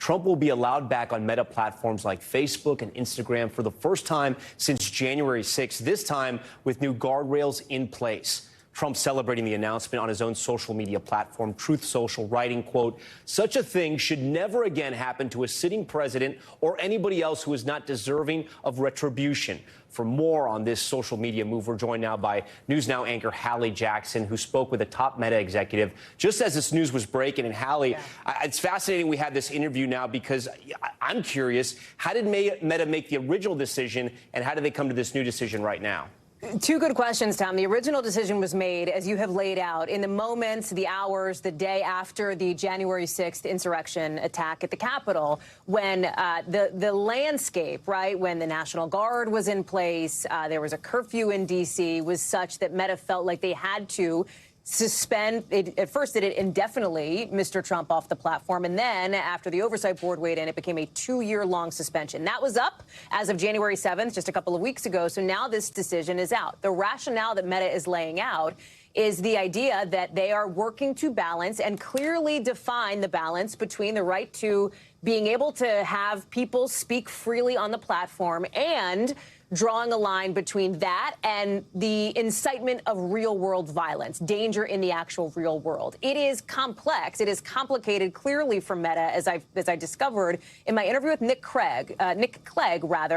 Trump will be allowed back on Meta platforms like Facebook and Instagram for the first time since January 6th, this time with new guardrails in place. Trump celebrating the announcement on his own social media platform, Truth Social, writing, quote, "Such a thing should never again happen to a sitting president or anybody else who is not deserving of retribution." For more on this social media move, we're joined now by News Now anchor Hallie Jackson, who spoke with a top Meta executive just as this news was breaking. And Hallie, it's fascinating we had this interview now because I'm curious, how did Meta make the original decision and how did they come to this new decision right now? Two good questions, Tom. The original decision was made, as you have laid out, in the moments, the hours, the day after the January 6th insurrection attack at the Capitol, when the landscape, right, when the National Guard was in place, there was a curfew in D.C., was such that Meta felt like they had to suspend it. At first, did it indefinitely, Mr. Trump off the platform. And then after the oversight board weighed in, it became a 2-year-long suspension. That was up as of January 7th, just a couple of weeks ago. So now this decision is out. The rationale that Meta is laying out is the idea that they are working to balance and clearly define the balance between the right to being able to have people speak freely on the platform and drawing a line between that and the incitement of real-world violence, danger in the actual real world. It is complex. It is complicated, clearly, for Meta, as I discovered in my interview with Nick Clegg,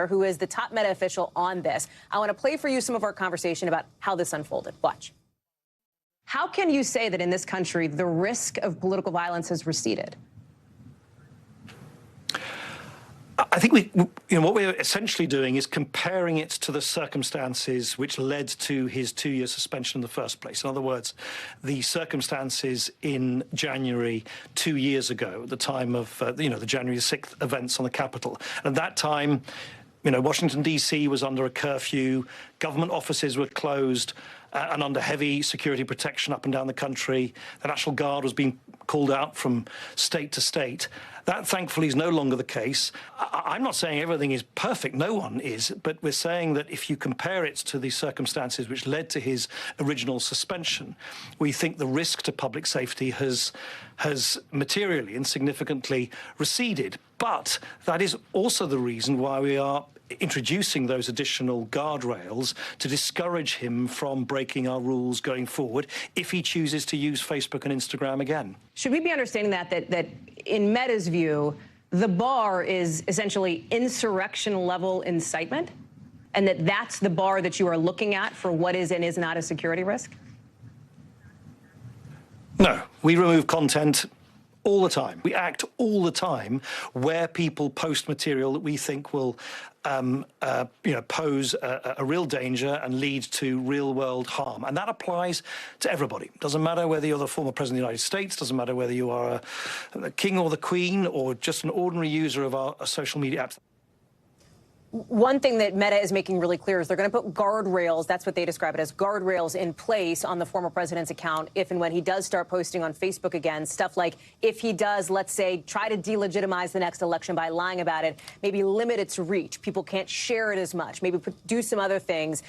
who is the top Meta official on this. I want to play for you some of our conversation about how this unfolded. Watch. How can you say that in this country the risk of political violence has receded? I think what we're essentially doing is comparing it to the circumstances which led to his 2-year suspension in the first place. In other words, the circumstances in January 2 years ago, at the time of the January 6th events on the Capitol. And at that time, Washington, D.C. was under a curfew, government offices were closed and under heavy security protection up and down the country. The National Guard was being called out from state to state. That, thankfully, is no longer the case. I'm not saying everything is perfect. No one is. But we're saying that if you compare it to the circumstances which led to his original suspension, we think the risk to public safety has materially and significantly receded. But that is also the reason why we are introducing those additional guardrails to discourage him from breaking our rules going forward if he chooses to use Facebook and Instagram again. Should we be understanding that in Meta's view, the bar is essentially insurrection-level incitement, and that's the bar that you are looking at for what is and is not a security risk? No, we remove content all the time. We act all the time where people post material that we think will pose a real danger and lead to real-world harm. And that applies to everybody. Doesn't matter whether you're the former president of the United States, doesn't matter whether you are the king or the queen or just an ordinary user of our social media apps. One thing that Meta is making really clear is they're going to put guardrails, that's what they describe it as, guardrails in place on the former president's account if and when he does start posting on Facebook again. Stuff like if he does, let's say, try to delegitimize the next election by lying about it, maybe limit its reach. People can't share it as much. Maybe do some other things.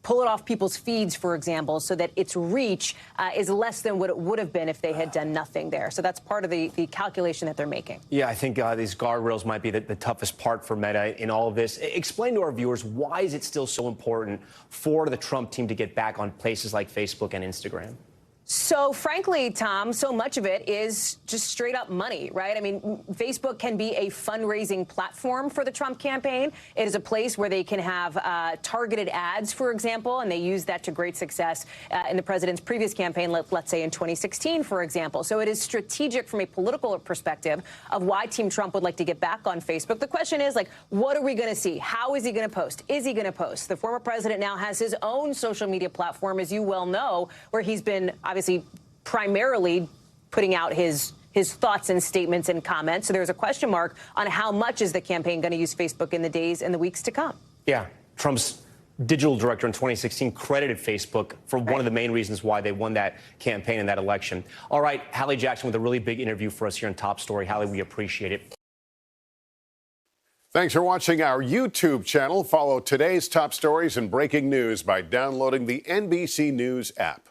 Pull it off people's feeds, for example, so that its reach is less than what it would have been if they had done nothing there. So that's part of the calculation that they're making. Yeah, I think these guardrails might be the toughest part for Meta in all of this. Explain to our viewers, why is it still so important for the Trump team to get back on places like Facebook and Instagram? So, frankly, Tom, so much of it is just straight up money, right? I mean, Facebook can be a fundraising platform for the Trump campaign. It is a place where they can have targeted ads, for example, and they use that to great success in the president's previous campaign, let's say in 2016, for example. So it is strategic from a political perspective of why Team Trump would like to get back on Facebook. The question is, like, what are we going to see? How is he going to post? Is he going to post? The former president now has his own social media platform, as you well know, where he's been obviously primarily putting out his thoughts and statements and comments. So there's a question mark on how much is the campaign going to use Facebook in the days and the weeks to come. Yeah, Trump's digital director in 2016 credited Facebook for one of the main reasons why they won that campaign and that election. All right, Hallie Jackson with a really big interview for us here on Top Story. Hallie, we appreciate it. Thanks for watching our YouTube channel. Follow today's top stories and breaking news by downloading the NBC News app.